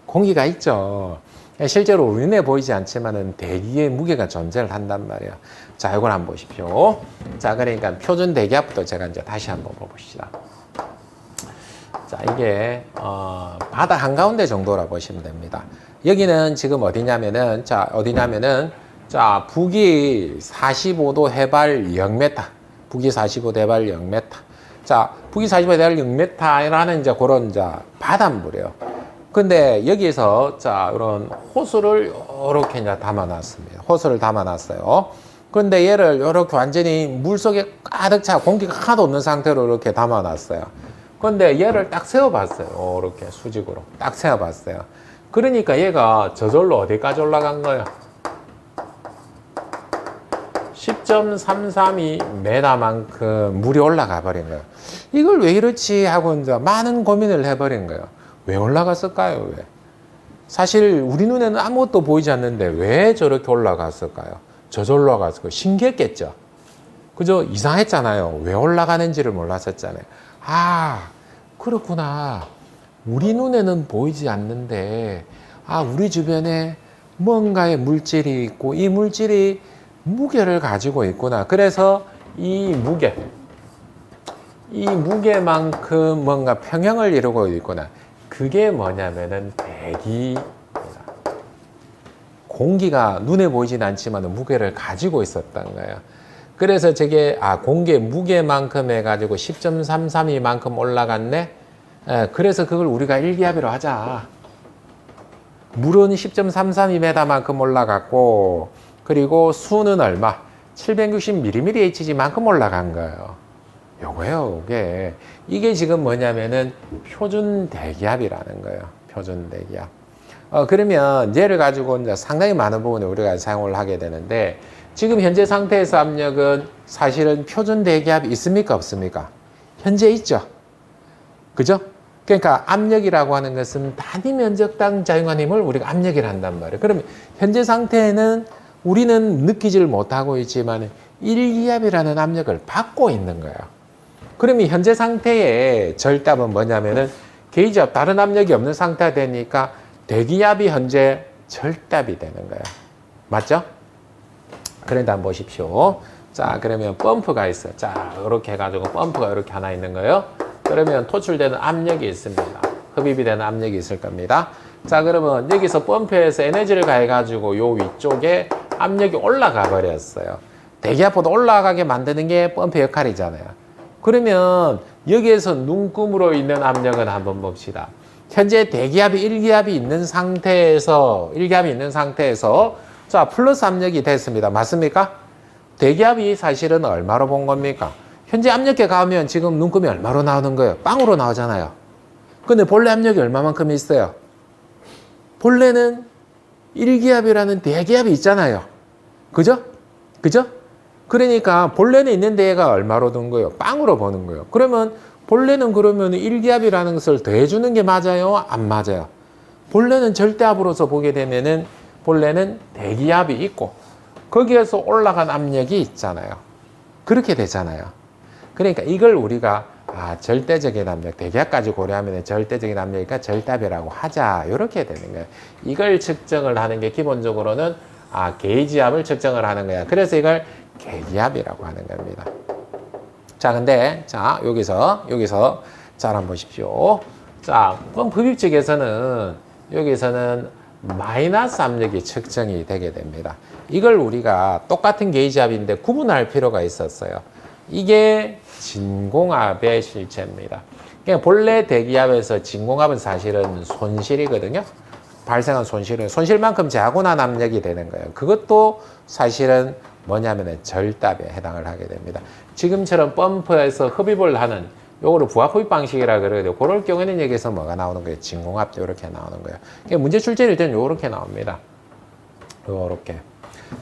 공기가 있죠. 실제로 우리 눈에 보이지 않지만은 대기의 무게가 존재를 한단 말이에요. 자, 이걸 한번 보십시오. 자, 그러니까 표준 대기압부터 제가 이제 다시 한번 볼봅시다. 자, 이게 바다 한가운데 정도라 보시면 됩니다. 여기는 지금 어디냐면은 자, 북이 45도 해발 0m. 북이 45도 해발 0m. 자, 북이 45도 해발 0m라는 이제 그런 이제 바닷물이에요. 근데 여기서 자, 이런 호수를 이렇게 이제 담아놨습니다. 호수를 담아놨어요. 근데 얘를 이렇게 완전히 물 속에 가득 차 공기가 하나도 없는 상태로 이렇게 담아놨어요. 근데 얘를 딱 세워봤어요. 이렇게 수직으로 딱 세워봤어요. 그러니까 얘가 저절로 어디까지 올라간 거예요? 10.332m만큼 물이 올라가 버린 거예요. 이걸 왜 이렇지 하고 이제 많은 고민을 해버린 거예요. 왜 올라갔을까요? 왜? 사실 우리 눈에는 아무것도 보이지 않는데 왜 저렇게 올라갔을까요? 저절로 올라갔을까요? 신기했겠죠? 그죠? 이상했잖아요. 왜 올라가는지를 몰랐었잖아요. 아, 그렇구나. 우리 눈에는 보이지 않는데, 아, 우리 주변에 뭔가의 물질이 있고, 이 물질이 무게를 가지고 있구나. 그래서 이 무게만큼 뭔가 평형을 이루고 있구나. 그게 뭐냐면은 대기입니다. 공기가 눈에 보이진 않지만 무게를 가지고 있었던 거예요. 그래서 저게 공기의 무게만큼 해가지고 10.332만큼 올라갔네. 그래서 그걸 우리가 일기압이라고 하자. 물은 10.332m만큼 올라갔고, 그리고 수는 얼마? 760mmHg만큼 올라간 거예요. 요거예요, 이게 지금 뭐냐면은 표준 대기압이라는 거예요. 표준 대기압. 그러면 얘를 가지고 이제 상당히 많은 부분에 우리가 사용을 하게 되는데, 지금 현재 상태에서 압력은 사실은 표준 대기압이 있습니까? 없습니까? 현재 있죠. 그죠? 그러니까 압력이라고 하는 것은 단위 면적당 작용한 힘을 우리가 압력이라 한단 말이에요. 그러면 현재 상태에는 우리는 느끼지를 못하고 있지만 1기압이라는 압력을 받고 있는 거예요. 그러면 현재 상태의 절대압은 뭐냐면은 게이지압, 다른 압력이 없는 상태가 되니까 대기압이 현재 절대압이 되는 거예요. 맞죠? 그런데 한번 보십시오. 자, 그러면 펌프가 있어요. 자, 이렇게 해가지고 펌프가 이렇게 하나 있는 거예요. 그러면 토출되는 압력이 있습니다. 흡입이 되는 압력이 있을 겁니다. 자, 그러면 여기서 펌프에서 에너지를 가해가지고 요 위쪽에 압력이 올라가 버렸어요. 대기압보다 올라가게 만드는 게 펌프 역할이잖아요. 그러면 여기에서 눈금으로 있는 압력은 한번 봅시다. 현재 대기압이 1기압이 있는 상태에서 자, 플러스 압력이 됐습니다. 맞습니까? 대기압이 사실은 얼마로 본 겁니까? 현재 압력계 가면 지금 눈금이 얼마로 나오는 거예요? 빵으로 나오잖아요. 근데 본래 압력이 얼마만큼 있어요? 본래는 1기압이라는 대기압이 있잖아요. 그죠? 그러니까 본래는 있는데 얘가 얼마로 든 거예요? 빵으로 보는 거예요. 그러면 본래는 그러면 1기압이라는 것을 더해주는 게 맞아요? 안 맞아요? 본래는 절대압으로서 보게 되면은 본래는 대기압이 있고 거기에서 올라간 압력이 있잖아요. 그렇게 되잖아요. 그러니까 이걸 우리가 절대적인 압력, 대기압까지 고려하면 절대적인 압력이니까 절대압이라고 하자. 이렇게 되는 거예요. 이걸 측정을 하는 게 기본적으로는 계기압을 측정을 하는 거야. 그래서 이걸 계기압이라고 하는 겁니다. 자, 근데, 자, 여기서, 잘 한번 보십시오. 자, 펌프 흡입측에서는, 여기서는 마이너스 압력이 측정이 되게 됩니다. 이걸 우리가 똑같은 게이지압인데 구분할 필요가 있었어요. 이게 진공압의 실체입니다. 그러니까 본래 대기압에서 진공압은 사실은 손실이거든요. 발생한 손실만큼 자고난 압력이 되는 거예요. 그것도 사실은 뭐냐면 절답에 해당을 하게 됩니다. 지금처럼 펌프에서 흡입을 하는 요거를 부하 흡입 방식이라 그러거든요. 그럴 경우에는 여기서 뭐가 나오는 거예요? 진공압도 이렇게 나오는 거예요. 그러니까 문제 출제일 때는 요렇게 나옵니다. 요렇게.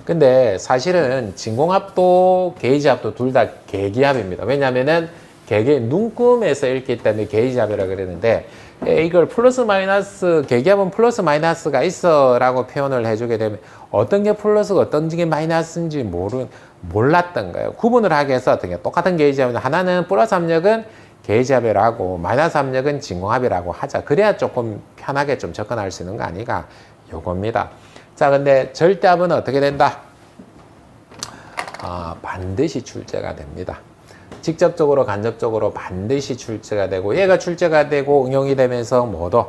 근데 사실은 진공압도 게이지압도 둘 다 계기압입니다. 왜냐면은 눈금에서 읽기 때문에 게이지압이라 그러는데 이걸 플러스 마이너스, 계기압은 플러스 마이너스가 있어 라고 표현을 해주게 되면 어떤 게 플러스가 어떤 게 마이너스인지 몰랐던 거예요. 구분을 하기 위해서 어떤 게 똑같은 게이지압은 하나는 플러스 압력은 게이지압이라고 마이너스 압력은 진공압이라고 하자. 그래야 조금 편하게 좀 접근할 수 있는 거 아니가 요겁니다. 자, 근데 절대압은 어떻게 된다? 반드시 출제가 됩니다. 직접적으로 간접적으로 반드시 출제가 되고 얘가 출제가 되고 응용이 되면서 모두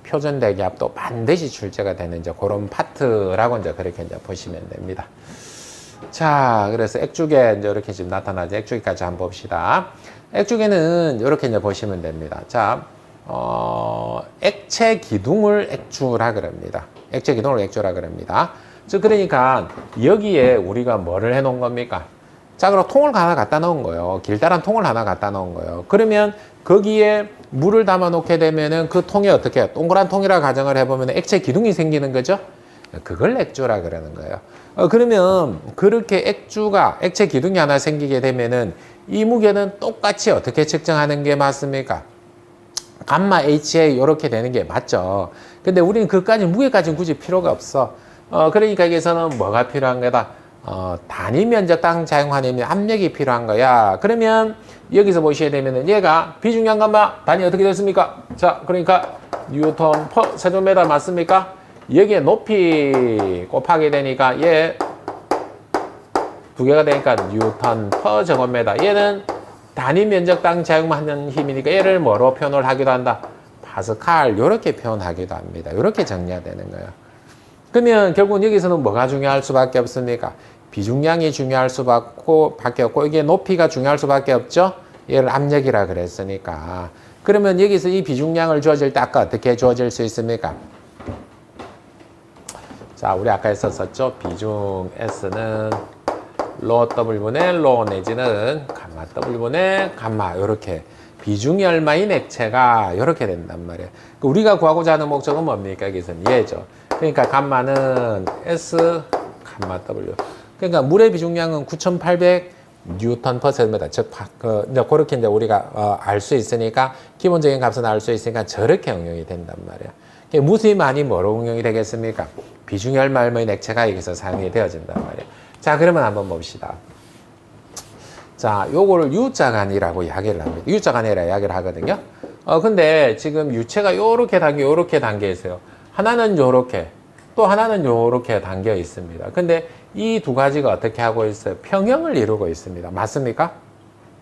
표준 대기압도 반드시 출제가 되는 이제 그런 파트라고 이제 그렇게 이제 보시면 됩니다. 자, 그래서 액주계 이제 이렇게 지금 나타나죠. 액주계까지 한번 봅시다. 액주계는 이렇게 이제 보시면 됩니다. 자, 액체 기둥을 액주라 그럽니다. 액체 기둥을 액주라 그럽니다. 즉 그러니까 여기에 우리가 뭐를 해 놓은 겁니까? 자, 그럼 통을 하나 갖다 놓은 거예요. 길다란 통을 하나 갖다 놓은 거예요. 그러면 거기에 물을 담아 놓게 되면은 그 통이 어떻게 해요? 동그란 통이라 가정을 해보면 액체 기둥이 생기는 거죠. 그걸 액주라 그러는 거예요. 그러면 그렇게 액체 기둥이 하나 생기게 되면은 이 무게는 똑같이 어떻게 측정하는 게 맞습니까? 감마 HA 이렇게 되는 게 맞죠. 근데 우리는 그까지 무게까지는 굳이 필요가 없어. 그러니까 여기서는 뭐가 필요한 거다? 단위 면적당 자용하는 압력이 필요한 거야. 그러면 여기서 보시게 되면은 얘가 비중량 감마 단위 어떻게 됐습니까? 자, 그러니까 뉴턴 퍼 세제곱미터 맞습니까? 여기에 높이 곱하게 되니까 얘 두 개가 되니까 뉴턴 퍼 제곱미터. 얘는 단위 면적당 자용하는 힘이니까 얘를 뭐로 표현을 하기도 한다? 파스칼 이렇게 표현하기도 합니다. 이렇게 정리가 되는 거예요. 그러면 결국은 여기서는 뭐가 중요할 수밖에 없습니까? 비중량이 중요할 수밖에 없고 이게 높이가 중요할 수밖에 없죠. 얘를 압력이라 그랬으니까. 그러면 여기서 이 비중량을 주어질 때 아까 어떻게 주어질 수 있습니까? 자, 우리 아까 했었죠. 비중 S는 로 W분의 로 내지는 감마 W분의 감마 이렇게 비중이 얼마인 액체가 이렇게 된단 말이에요. 우리가 구하고자 하는 목적은 뭡니까? 여기서는 얘죠. 그러니까 감마는 S, 감마 W. 그러니까 물의 비중량은 9,800 뉴턴 퍼 세제곱미터. 즉, 이제 그렇게 이제 우리가 알 수 있으니까 기본적인 값은 알 수 있으니까 저렇게 응용이 된단 말이에요. 무수히 많이 뭐로 응용이 되겠습니까? 비중이 얼마인 액체가 여기서 사용이 되어진단 말이에요. 자, 그러면 한번 봅시다. 자, 요거를 U자간이라고 이야기를 합니다. U자간이라 이야기를 하거든요. 근데 지금 유체가 요렇게 담겨 있어요. 하나는 요렇게, 또 하나는 요렇게 담겨 있습니다. 근데 이 두 가지가 어떻게 하고 있어요? 평형을 이루고 있습니다. 맞습니까?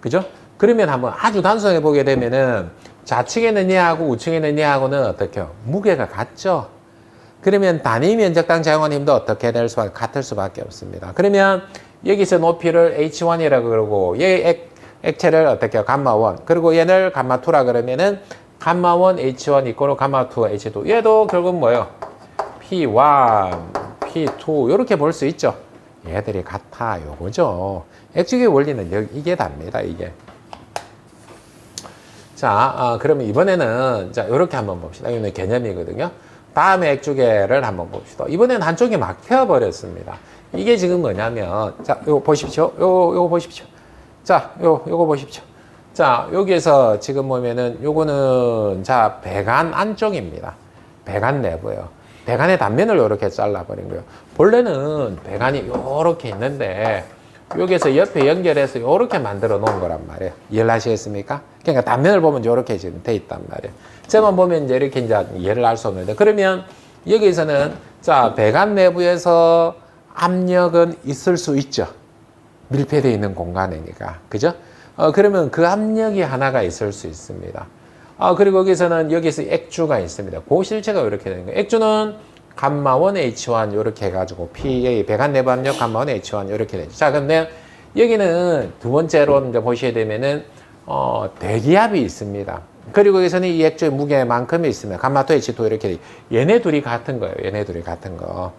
그죠? 그러면 한번 아주 단순하게 보게 되면은 좌측에는 얘하고 우측에는 얘하고는 어떻게 해요? 무게가 같죠? 그러면 단위 면적당 자용한 힘도 어떻게 될 수밖에 같을 수밖에 없습니다. 그러면 여기서 높이를 H1이라고 그러고 얘 액체를 어떻게 해요? 감마1. 그리고 얘를 감마2라 그러면은 감마1 H1 이꼬로 감마2 H2. 얘도 결국 뭐예요? P1, P2 이렇게 볼 수 있죠. 얘들이 같아 요거죠. 액주계 원리는 이게 답니다. 이게. 자, 그러면 이번에는 자 이렇게 한번 봅시다. 이거는 개념이거든요. 다음에 액주계를 한번 봅시다. 이번에는 한쪽이 막혀 버렸습니다. 이게 지금 뭐냐면 자, 요거 보십시오. 요거 보십시오. 자, 요거 보십시오. 자, 여기에서 지금 보면은 요거는 자, 배관 안쪽입니다. 배관 내부예요. 배관의 단면을 이렇게 잘라버린 거예요. 본래는 배관이 요렇게 있는데 여기에서 옆에 연결해서 이렇게 만들어 놓은 거란 말이에요. 이해하시겠습니까? 그러니까 단면을 보면 이렇게 지금 돼 있단 말이에요. 저만 보면 이제 이렇게 이제 이해를 할 수 없는데 그러면 여기서는 자 배관 내부에서 압력은 있을 수 있죠. 밀폐되어 있는 공간이니까. 그죠? 그러면 그 압력이 하나가 있을 수 있습니다. 그리고 여기서 액주가 있습니다. 그 실체가 이렇게 되는 거예요. 액주는 감마1 H1 이렇게 해가지고 PA 배관 내부 압력 감마1 H1 이렇게 되죠. 자, 근데 여기는 두 번째로 이제 보시게 되면은 대기압이 있습니다. 그리고 여기서는 이 액주의 무게만큼이 있습니다. 감마2 H2 이렇게 돼. 얘네 둘이 같은 거예요. 얘네 둘이 같은 거.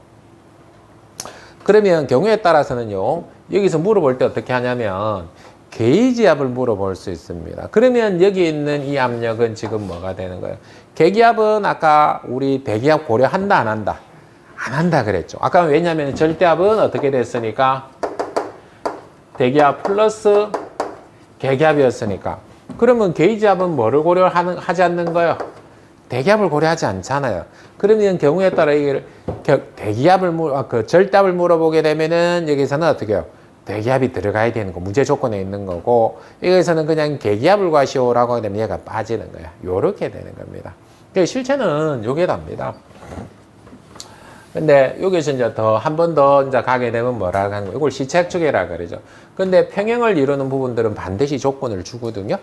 그러면 경우에 따라서는요. 여기서 물어볼 때 어떻게 하냐면 게이지압을 물어볼 수 있습니다. 그러면 여기 있는 이 압력은 지금 뭐가 되는 거예요? 계기압은 아까 우리 대기압 고려한다 안 한다? 안 한다 그랬죠. 아까 왜냐하면 절대압은 어떻게 됐으니까 대기압 플러스 계기압이었으니까. 그러면 게이지압은 뭐를 고려하지 않는 거예요? 대기압을 고려하지 않잖아요. 그러면 경우에 따라 이게 대기압을 절대압을 물어보게 되면은 여기서는 어떻게 해요? 대기압이 들어가야 되는 거, 문제 조건에 있는 거고, 여기서는 그냥 계기압을 구하시오라고 하게 되면 얘가 빠지는 거야. 요렇게 되는 겁니다. 실체는 요게 답니다. 근데 여기서 이제 한 번 더 이제 가게 되면 뭐라고 하는 거예요? 이걸 시책주계라 그러죠. 근데 평행을 이루는 부분들은 반드시 조건을 주거든요.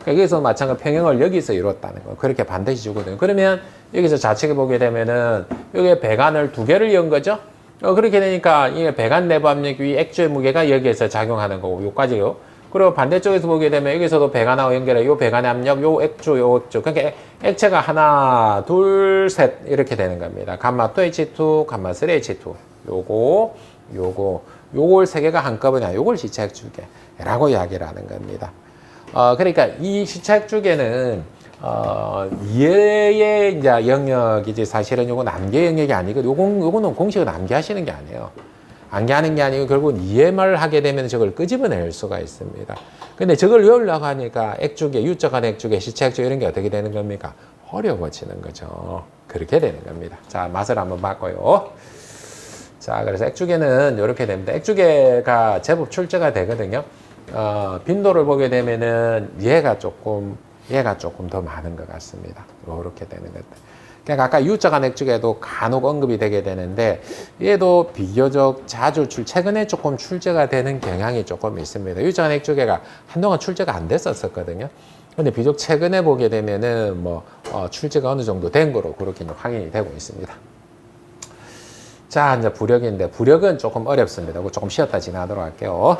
여기서 마찬가지로 평행을 여기서 이뤘다는 거. 그렇게 반드시 주거든요. 그러면 여기서 좌측에 보게 되면은 여기에 배관을 두 개를 연 거죠. 그렇게 되니까 이 배관 내부 압력 위 액주의 무게가 여기에서 작용하는 거고 요까지요. 그리고 반대쪽에서 보게 되면 여기서도 배관하고 연결해 요 배관의 압력 요 액주 그러니까 액체가 하나 둘 셋 이렇게 되는 겁니다. 감마2 H2 감마3 H2 요걸 세 개가 한꺼번에 요걸 시차 액주계라고 이야기를 하는 겁니다. 그러니까 이 시차 액주계는 이해의 이제 영역이지 사실은 요건 암기 영역이 아니고 요거는 공식을 암기하시는 게 아니에요. 암기하는 게 아니고 결국은 이해만 하게 되면 저걸 끄집어낼 수가 있습니다. 근데 저걸 외우려고 하니까 액주계, 유적한 액주계, 시차 액주계 이런 게 어떻게 되는 겁니까? 어려워지는 거죠. 그렇게 되는 겁니다. 자, 맛을 한번 바꿔요. 자, 그래서 액주계는 이렇게 됩니다. 액주계가 제법 출제가 되거든요. 빈도를 보게 되면은 얘가 조금 더 많은 것 같습니다. 이렇게 되는 것들. 그러니까 아까 U자간 액주계도 간혹 언급이 되게 되는데 얘도 비교적 자주 최근에 조금 출제가 되는 경향이 조금 있습니다. U자간 액주계가 한동안 출제가 안 됐었거든요. 근데 비교적 최근에 보게 되면은 출제가 어느 정도 된 거로 그렇게 확인이 되고 있습니다. 자, 이제 부력인데 부력은 조금 어렵습니다. 조금 쉬었다 지나도록 할게요.